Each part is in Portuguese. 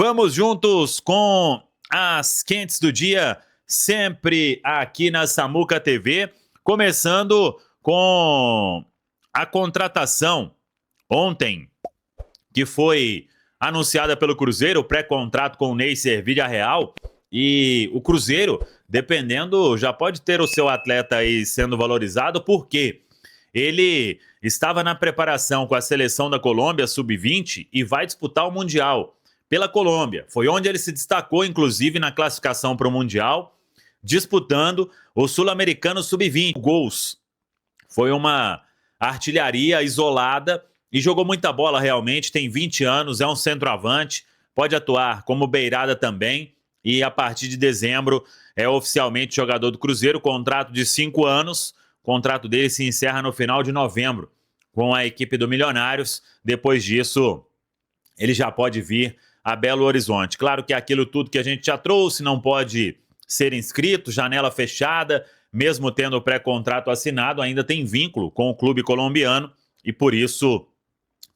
Vamos juntos com as quentes do dia, sempre aqui na Samuca TV, começando com a contratação ontem, que foi anunciada pelo Cruzeiro, o pré-contrato com o Neisser Villarreal, e o Cruzeiro, dependendo, já pode ter o seu atleta aí sendo valorizado, porque ele estava na preparação com a seleção da Colômbia, sub-20, e vai disputar o Mundial pela Colômbia. Foi onde ele se destacou, inclusive, na classificação para o Mundial, disputando o Sul-Americano sub-20. Gols. Foi uma artilharia isolada e jogou muita bola realmente, tem 20 anos, é um centroavante, pode atuar como beirada também, e a partir de dezembro é oficialmente jogador do Cruzeiro, contrato de 5 anos, o contrato dele se encerra no final de novembro com a equipe do Milionários. Depois disso, ele já pode vir a Belo Horizonte. Claro que é aquilo tudo que a gente já trouxe, não pode ser inscrito, janela fechada, mesmo tendo o pré-contrato assinado, ainda tem vínculo com o clube colombiano e por isso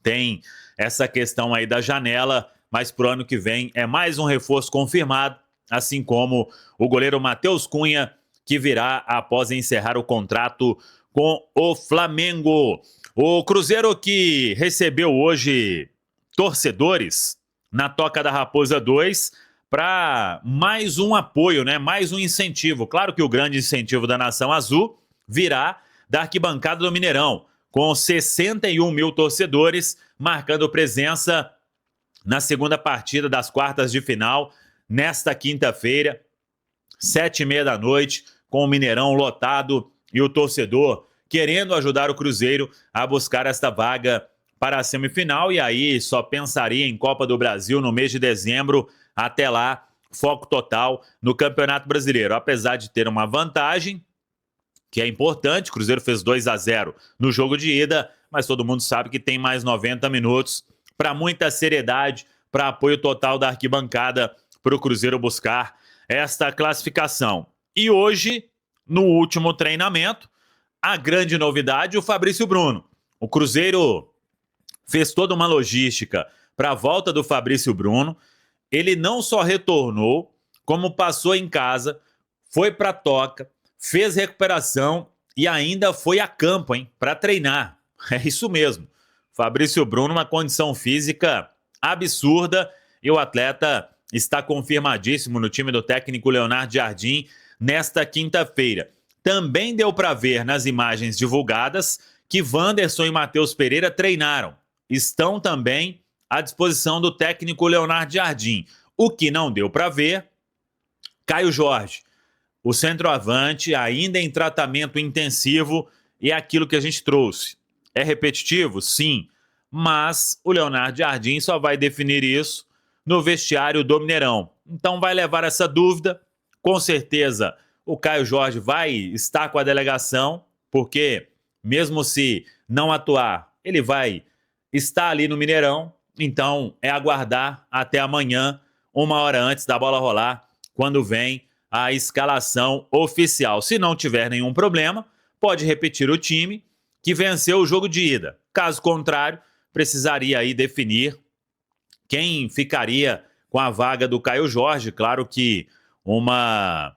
tem essa questão aí da janela, mas pro ano que vem é mais um reforço confirmado, assim como o goleiro Matheus Cunha, que virá após encerrar o contrato com o Flamengo. O Cruzeiro que recebeu hoje torcedores na Toca da Raposa 2 para mais um apoio, né? Mais um incentivo. Claro que o grande incentivo da Nação Azul virá da arquibancada do Mineirão, com 61 mil torcedores marcando presença na segunda partida das quartas de final, nesta quinta-feira, 7h30 da noite, com o Mineirão lotado e o torcedor querendo ajudar o Cruzeiro a buscar esta vaga para a semifinal, e aí só pensaria em Copa do Brasil no mês de dezembro. Até lá, foco total no Campeonato Brasileiro. Apesar de ter uma vantagem, que é importante, o Cruzeiro fez 2-0 no jogo de ida, mas todo mundo sabe que tem mais 90 minutos para muita seriedade, para apoio total da arquibancada para o Cruzeiro buscar esta classificação. E hoje, no último treinamento, a grande novidade, o Fabrício Bruno. O Cruzeiro fez toda uma logística para a volta do Fabrício Bruno. Ele não só retornou, como passou em casa, foi para a toca, fez recuperação e ainda foi a campo, hein, para treinar. É isso mesmo. Fabrício Bruno, uma condição física absurda, e o atleta está confirmadíssimo no time do técnico Leonardo Jardim nesta quinta-feira. Também deu para ver nas imagens divulgadas que Wanderson e Matheus Pereira treinaram. Estão também à disposição do técnico Leonardo Jardim. O que não deu para ver, Caio Jorge, o centroavante, ainda em tratamento intensivo, e é aquilo que a gente trouxe. É repetitivo? Sim, mas o Leonardo Jardim só vai definir isso no vestiário do Mineirão. Então vai levar essa dúvida. Com certeza o Caio Jorge vai estar com a delegação, porque mesmo se não atuar, ele vai estar ali no Mineirão. Então é aguardar até amanhã, 1 hora antes da bola rolar, quando vem a escalação oficial. Se não tiver nenhum problema, pode repetir o time que venceu o jogo de ida. Caso contrário, precisaria aí definir quem ficaria com a vaga do Caio Jorge. Claro que uma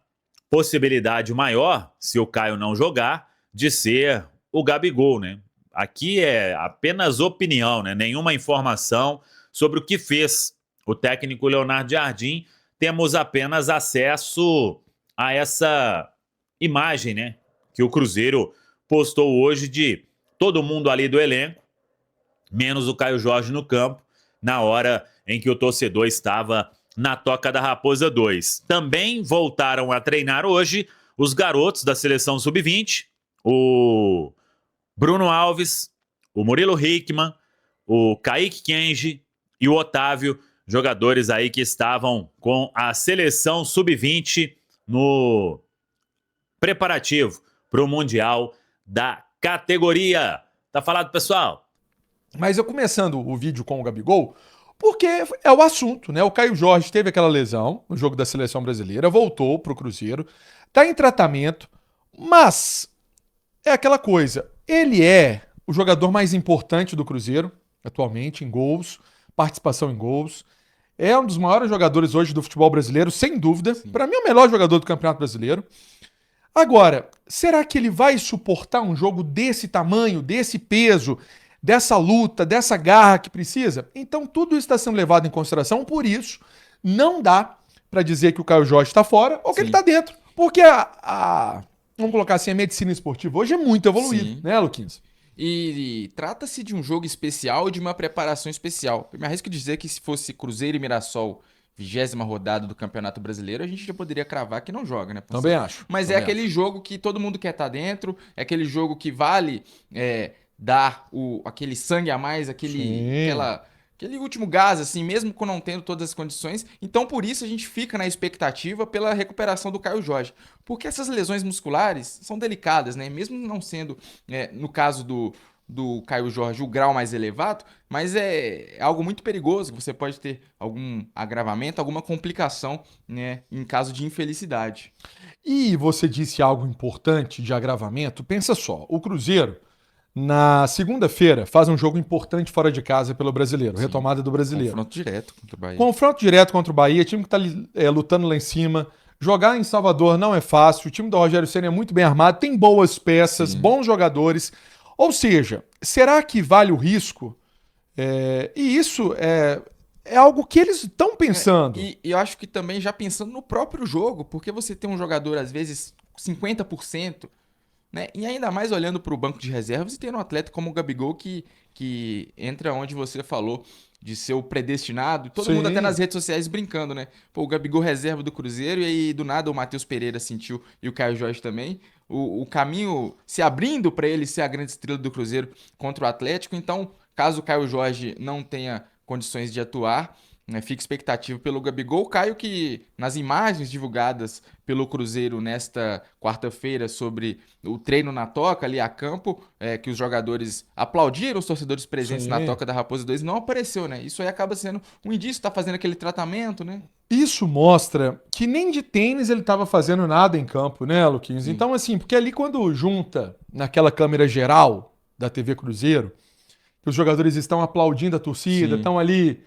possibilidade maior, se o Caio não jogar, de ser o Gabigol, né? Aqui é apenas opinião, né? Nenhuma informação sobre o que fez o técnico Leonardo Jardim. Temos apenas acesso a essa imagem, né, que o Cruzeiro postou hoje de todo mundo ali do elenco, menos o Caio Jorge no campo, na hora em que o torcedor estava na Toca da Raposa 2. Também voltaram a treinar hoje os garotos da seleção sub-20, o Bruno Alves, o Murilo Hickman, o Kaique Kenji e o Otávio, jogadores aí que estavam com a seleção sub-20 no preparativo para o Mundial da categoria. Tá falado, pessoal? Mas eu começando o vídeo com o Gabigol, porque é o assunto, né? O Caio Jorge teve aquela lesão no jogo da seleção brasileira, voltou pro Cruzeiro, tá em tratamento, mas é aquela coisa, ele é o jogador mais importante do Cruzeiro atualmente em gols, participação em gols. É um dos maiores jogadores hoje do futebol brasileiro, sem dúvida. Sim. Para mim, é o melhor jogador do Campeonato Brasileiro. Agora, será que ele vai suportar um jogo desse tamanho, desse peso, dessa luta, dessa garra que precisa? Então, tudo isso está sendo levado em consideração. Por isso, não dá para dizer que o Caio Jorge está fora ou que ele está dentro. Porque vamos colocar assim, a medicina esportiva hoje é muito evoluída, né, Luquinhas? E trata-se de um jogo especial e de uma preparação especial. Eu me arrisco dizer que se fosse Cruzeiro e Mirassol, 20ª rodada do Campeonato Brasileiro, a gente já poderia cravar que não joga, né? Também acho. Mas Também é aquele jogo que todo mundo quer estar dentro, é aquele jogo que vale dar aquele sangue a mais, aquele último gás, assim, mesmo com não tendo todas as condições. Então, por isso, a gente fica na expectativa pela recuperação do Caio Jorge. Porque essas lesões musculares são delicadas, né? Mesmo não sendo, no caso do Caio Jorge, o grau mais elevado, mas é algo muito perigoso. Você pode ter algum agravamento, alguma complicação, né, em caso de infelicidade. E você disse algo importante de agravamento. Pensa só, o Cruzeiro, na segunda-feira, faz um jogo importante fora de casa pelo Brasileiro, retomada do Brasileiro. Confronto direto contra o Bahia. Confronto direto contra o Bahia, time que está lutando lá em cima. Jogar em Salvador não é fácil, o time do Rogério Ceni é muito bem armado, tem boas peças, bons jogadores. Ou seja, será que vale o risco? E isso é algo que eles estão pensando. E eu acho que também já pensando no próprio jogo, porque você tem um jogador, às vezes, 50%, né? E ainda mais olhando para o banco de reservas e tendo um atleta como o Gabigol que entra onde você falou de ser o predestinado. Todo mundo até nas redes sociais brincando, né? Pô, o Gabigol reserva do Cruzeiro e aí do nada o Matheus Pereira sentiu e o Caio Jorge também. O caminho se abrindo para ele ser a grande estrela do Cruzeiro contra o Atlético. Então, caso o Caio Jorge não tenha condições de atuar, né, fica expectativa pelo Gabigol. O Caio que, nas imagens divulgadas pelo Cruzeiro nesta quarta-feira sobre o treino na Toca, ali a campo, que os jogadores aplaudiram os torcedores presentes na Toca da Raposa 2, não apareceu, né? Isso aí acaba sendo um indício, tá fazendo aquele tratamento, né? Isso mostra que nem de tênis ele estava fazendo nada em campo, né, Luquinhos? Então, assim, porque ali quando junta naquela câmera geral da TV Cruzeiro, que os jogadores estão aplaudindo a torcida, estão ali...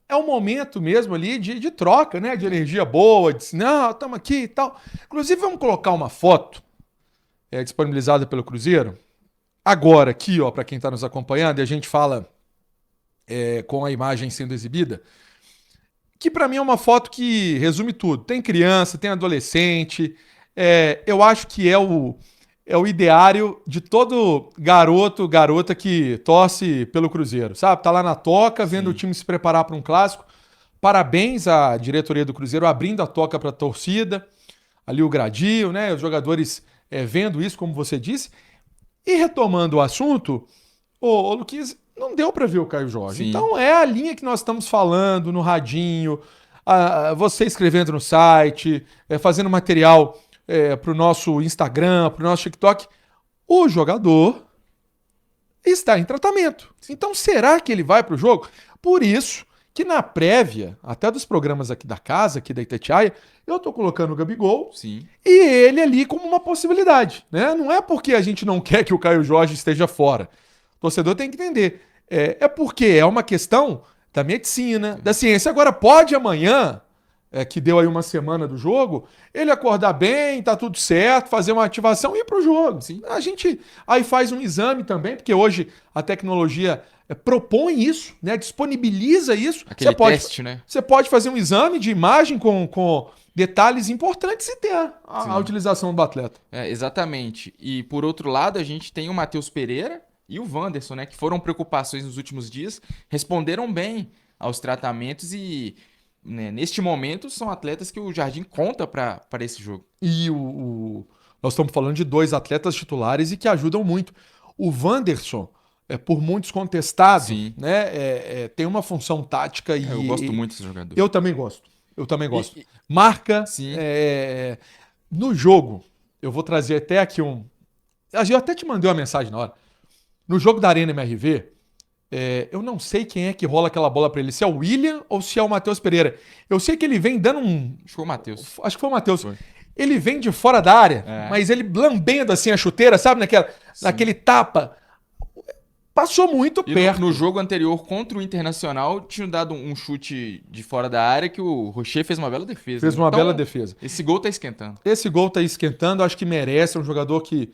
É um momento mesmo ali de troca, né? De energia boa, de não, estamos aqui e tal. Inclusive, vamos colocar uma foto disponibilizada pelo Cruzeiro. Agora, aqui, ó, para quem está nos acompanhando, e a gente fala com a imagem sendo exibida, que para mim é uma foto que resume tudo. Tem criança, tem adolescente. Eu acho que é o ideário de todo garoto, garota que torce pelo Cruzeiro, sabe? Tá lá na Toca, vendo o time se preparar para um clássico. Parabéns à diretoria do Cruzeiro abrindo a Toca para a torcida. Ali o gradil, né? Os jogadores vendo isso, como você disse. E retomando o assunto, ô Luquinhas, não deu para ver o Caio Jorge. Sim. Então é a linha que nós estamos falando no radinho, você escrevendo no site, fazendo material para o nosso Instagram, para o nosso TikTok. O jogador está em tratamento. Então será que ele vai para o jogo? Por isso que na prévia, até dos programas aqui da casa, aqui da Itatiaia, eu tô colocando o Gabigol e ele ali como uma possibilidade, né? Não é porque a gente não quer que o Caio Jorge esteja fora. O torcedor tem que entender. É porque é uma questão da medicina, da ciência. Agora, pode amanhã, que deu aí uma semana do jogo, ele acordar bem, tá tudo certo, fazer uma ativação e ir pro jogo. A gente aí faz um exame também, porque hoje a tecnologia propõe isso, né? Disponibiliza isso. Aquele teste, né? Você pode fazer um exame de imagem com detalhes importantes e ter a utilização do atleta. Exatamente. E por outro lado, a gente tem o Matheus Pereira e o Wanderson, né? Que foram preocupações nos últimos dias, responderam bem aos tratamentos e, né, neste momento, são atletas que o Jardim conta para esse jogo. E nós estamos falando de dois atletas titulares e que ajudam muito. O Wanderson, por muitos contestado, né? Tem uma função tática e... Eu gosto muito desse jogador. Eu também gosto. Marca. No jogo, eu vou trazer até aqui eu até te mandei uma mensagem na hora. No jogo da Arena MRV, eu não sei quem é que rola aquela bola pra ele, se é o William ou se é o Matheus Pereira. Eu sei que ele vem dando um... Acho que foi o Matheus. Acho que foi o Matheus. Ele vem de fora da área, mas ele lambendo assim a chuteira, sabe? Naquele tapa. passou muito E perto. no jogo anterior contra o Internacional, tinha dado um chute de fora da área que o Rocher fez uma bela defesa. Fez uma bela defesa. Esse gol tá esquentando. Esse gol tá esquentando, acho que merece, é um jogador que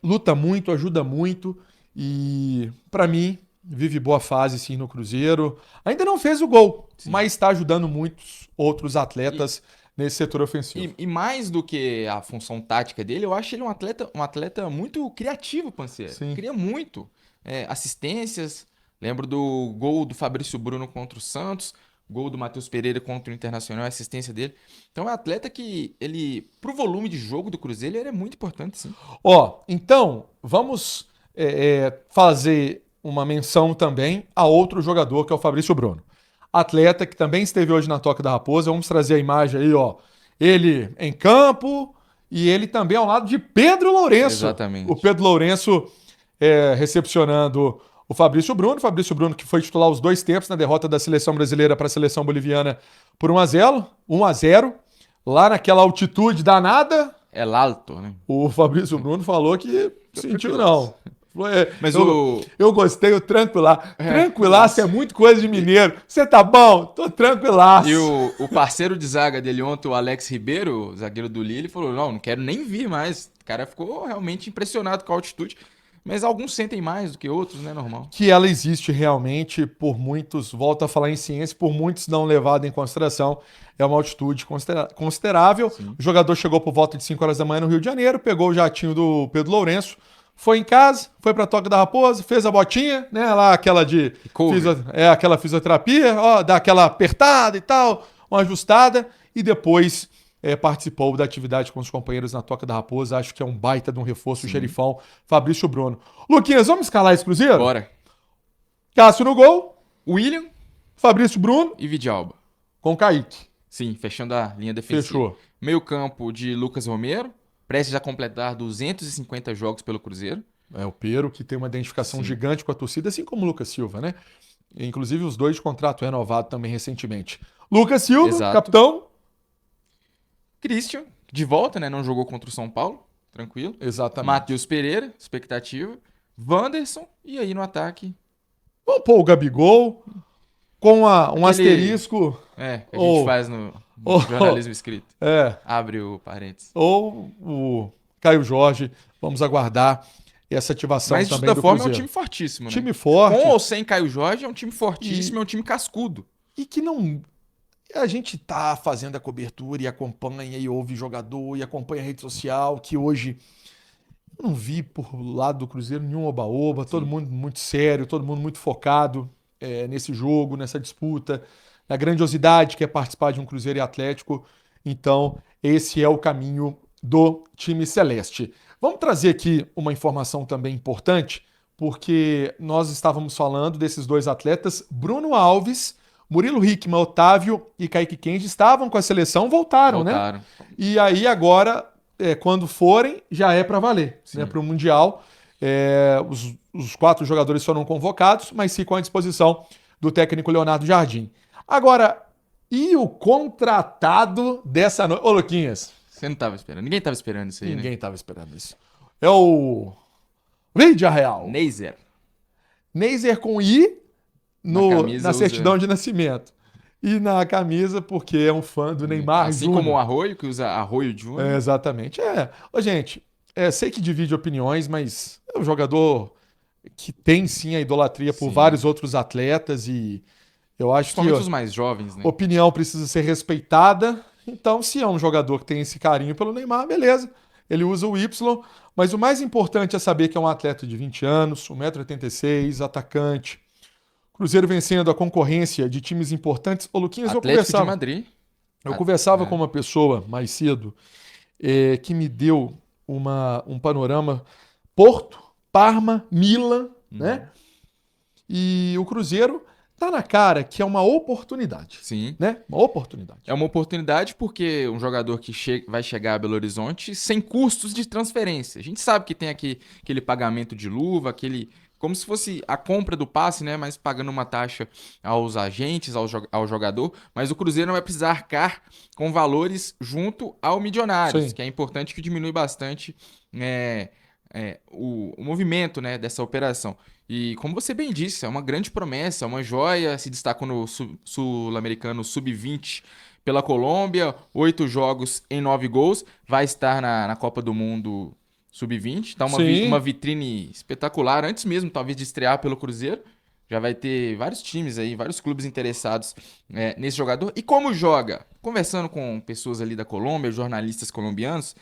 luta muito, ajuda muito e, pra mim, vive boa fase sim no Cruzeiro. Ainda não fez o gol, mas está ajudando muitos outros atletas nesse setor ofensivo. E mais do que a função tática dele, eu acho ele um atleta muito criativo, Panceiro. Sim. Cria muito. Assistências. Lembro do gol do Fabrício Bruno contra o Santos, gol do Matheus Pereira contra o Internacional, a assistência dele. Então é um atleta que, pro volume de jogo do Cruzeiro, ele é muito importante, sim. Então, vamos fazer uma menção também a outro jogador, que é o Fabrício Bruno. Atleta que também esteve hoje na Toca da Raposa. Vamos trazer a imagem aí, ele em campo e ele também ao lado de Pedro Lourenço. Exatamente. O Pedro Lourenço recepcionando o Fabrício Bruno. Fabrício Bruno que foi titular os 2 tempos na derrota da seleção brasileira para a seleção boliviana por 1-0, lá naquela altitude danada. É alto, né? O Fabrício Bruno falou que sentiu não. Mas eu gostei, o tranquilar. Tranquilaço é muito coisa de mineiro. Você tá bom? Tô tranquilaço. E o parceiro de zaga dele ontem, o Alex Ribeiro, zagueiro do Lille, falou: não quero nem vir mais. O cara ficou realmente impressionado com a altitude. Mas alguns sentem mais do que outros, né? Normal. Que ela existe realmente, por muitos, volto a falar em ciência, por muitos não levada em consideração, é uma altitude considerável. Sim. O jogador chegou por volta de 5 horas da manhã no Rio de Janeiro, pegou o jatinho do Pedro Lourenço, foi em casa, foi pra Toca da Raposa, fez a botinha, né? Lá aquela de aquela fisioterapia, dá aquela apertada e tal, uma ajustada, e depois participou da atividade com os companheiros na Toca da Raposa. Acho que é um baita de um reforço, o xerifão Fabrício Bruno. Luquinhas, vamos escalar esse Cruzeiro? Bora. Cássio no gol, William Fabrício Bruno e Vidalba. com Kaique. Sim, fechando a linha defensiva. Fechou. Meio campo de Lucas Romero, prestes a completar 250 jogos pelo Cruzeiro. É o Pero, que tem uma identificação Sim. gigante com a torcida, assim como o Lucas Silva, né? Inclusive os 2 de contrato renovado também recentemente. Lucas Silva, Exato. capitão. Christian, de volta, né? Não jogou contra o São Paulo, tranquilo. Exatamente. Matheus Pereira, expectativa. Wanderson, e aí no ataque. Vamos pôr o Gabigol com um asterisco. Que a gente faz no jornalismo escrito. Abre o parênteses. Ou o Caio Jorge. Vamos aguardar essa ativação Mas de também toda do forma Cruzeiro. é um time fortíssimo, né? Time forte. Com ou sem Caio Jorge, é um time fortíssimo, é um time cascudo. E que não... A gente tá fazendo a cobertura e acompanha e ouve jogador e acompanha a rede social, que hoje eu não vi por lado do Cruzeiro nenhum oba-oba, todo mundo muito sério, todo mundo muito focado nesse jogo, nessa disputa, na grandiosidade que é participar de um Cruzeiro e Atlético. Então, esse é o caminho do time celeste. Vamos trazer aqui uma informação também importante, porque nós estávamos falando desses 2 atletas, Bruno Alves, Murilo Hickman, Otávio e Kaique Kenji estavam com a seleção, voltaram, né? E aí agora, quando forem, já é para valer, né? Para o Mundial. Os 4 jogadores foram convocados, mas ficam à disposição do técnico Leonardo Jardim. Agora, e o contratado dessa noite? Ô, Luquinhas. Você não estava esperando. Ninguém estava esperando isso aí, Ninguém estava esperando isso. É o Vídea Real. Neiser com I na certidão de nascimento. E na camisa, porque é um fã do Neymar assim Júnior. Como o Arroio, que usa Arroio Júnior. Exatamente. Ô, gente, sei que divide opiniões, mas é um jogador que tem sim a idolatria por vários outros atletas e eu acho que os mais jovens, né? Opinião precisa ser respeitada. Então, se é um jogador que tem esse carinho pelo Neymar, beleza. Ele usa o Y, mas o mais importante é saber que é um atleta de 20 anos, 1,86 m, atacante. Cruzeiro vencendo a concorrência de times importantes. Ô, Luquinhas, Atlético de Madrid. Eu conversava com uma pessoa mais cedo que me deu um panorama Porto, Parma, Milan, né? E o Cruzeiro tá na cara que é uma oportunidade. Sim. Né? Uma oportunidade. É uma oportunidade porque um jogador que vai chegar a Belo Horizonte sem custos de transferência. A gente sabe que tem aquele pagamento de luva, como se fosse a compra do passe, né? Mas pagando uma taxa aos agentes, ao jogador. Mas o Cruzeiro não vai precisar arcar com valores junto ao Milionários, Sim. que é importante, que diminui bastante o movimento, né, dessa operação. E como você bem disse, é uma grande promessa, uma joia, se destacou no Sul-Americano Sub-20 pela Colômbia, 8 jogos em 9 gols, vai estar na Copa do Mundo Sub-20, tá Sim. uma vitrine espetacular, antes mesmo talvez de estrear pelo Cruzeiro, já vai ter vários times aí, vários clubes interessados nesse jogador. E como joga? Conversando com pessoas ali da Colômbia, jornalistas colombianos,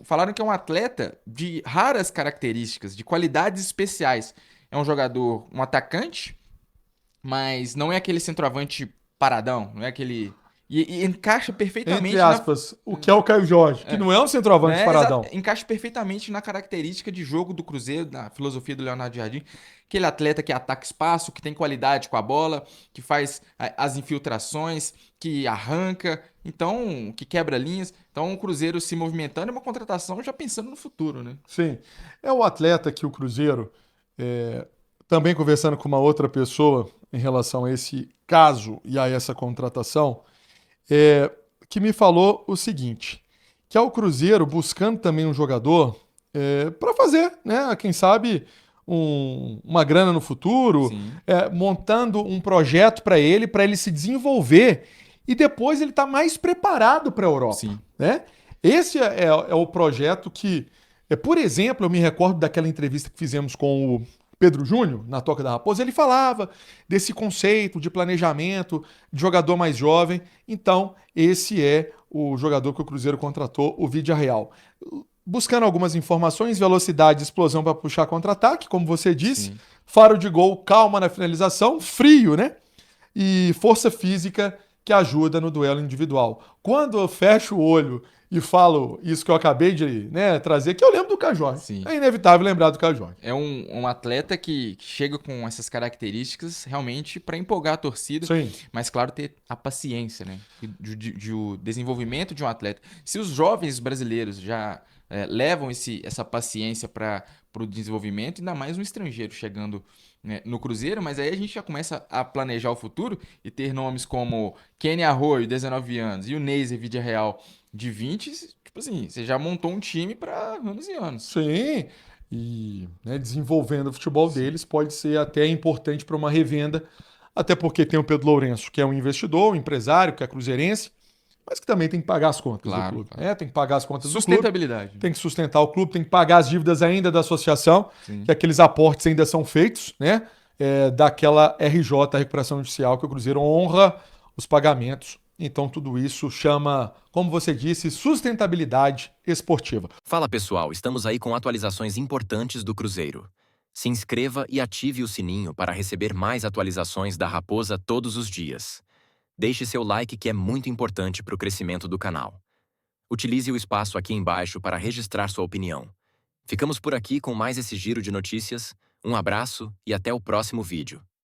falaram que é um atleta de raras características, de qualidades especiais. É um jogador, um atacante, mas não é aquele centroavante paradão, não é aquele... E encaixa perfeitamente Entre aspas, o que é o Caio Jorge, que não é um centroavante paradão. encaixa perfeitamente na característica de jogo do Cruzeiro, na filosofia do Leonardo Jardim. Aquele atleta que ataca espaço, que tem qualidade com a bola, que faz as infiltrações, que arranca, então, que quebra linhas. Então, o Cruzeiro se movimentando é uma contratação já pensando no futuro, né? Sim. É o atleta que o Cruzeiro, também conversando com uma outra pessoa em relação a esse caso e a essa contratação, que me falou o seguinte, que é o Cruzeiro buscando também um jogador para fazer, né, quem sabe, uma grana no futuro, Sim. montando um projeto para ele se desenvolver e depois ele tá mais preparado para a Europa. Sim. Né? Esse é o projeto que, por exemplo, eu me recordo daquela entrevista que fizemos com o Pedro Júnior, na Toca da Raposa, ele falava desse conceito de planejamento de jogador mais jovem. Então, esse é o jogador que o Cruzeiro contratou, o Villarreal. Buscando algumas informações, velocidade, explosão para puxar contra-ataque, como você disse, Sim. faro de gol, calma na finalização, frio, né? E força física que ajuda no duelo individual. Quando eu fecho o olho e falo isso que eu acabei de trazer, que eu lembro do Caio Jorge. Sim. É inevitável lembrar do Caio Jorge. É um atleta que chega com essas características realmente para empolgar a torcida, Sim. mas claro, ter a paciência, né? O desenvolvimento de um atleta. Se os jovens brasileiros já levam essa paciência para o desenvolvimento, ainda mais um estrangeiro chegando, né, no Cruzeiro, mas aí a gente já começa a planejar o futuro e ter nomes como Kenny Arroyo, 19 anos, e o Neiser Villarreal, de 20, tipo assim, você já montou um time para anos e anos. Sim, e desenvolvendo o futebol deles pode ser até importante para uma revenda, até porque tem o Pedro Lourenço, que é um investidor, um empresário, que é cruzeirense, mas que também tem que pagar as contas do clube. Claro. Tem que pagar as contas do clube, Sustentabilidade. tem que sustentar o clube, tem que pagar as dívidas ainda da associação, Sim. que aqueles aportes ainda são feitos, né? Daquela RJ, a recuperação judicial, que o Cruzeiro honra os pagamentos. Então tudo isso chama, como você disse, sustentabilidade esportiva. Fala pessoal, estamos aí com atualizações importantes do Cruzeiro. Se inscreva e ative o sininho para receber mais atualizações da Raposa todos os dias. Deixe seu like que é muito importante para o crescimento do canal. Utilize o espaço aqui embaixo para registrar sua opinião. Ficamos por aqui com mais esse giro de notícias. Um abraço e até o próximo vídeo.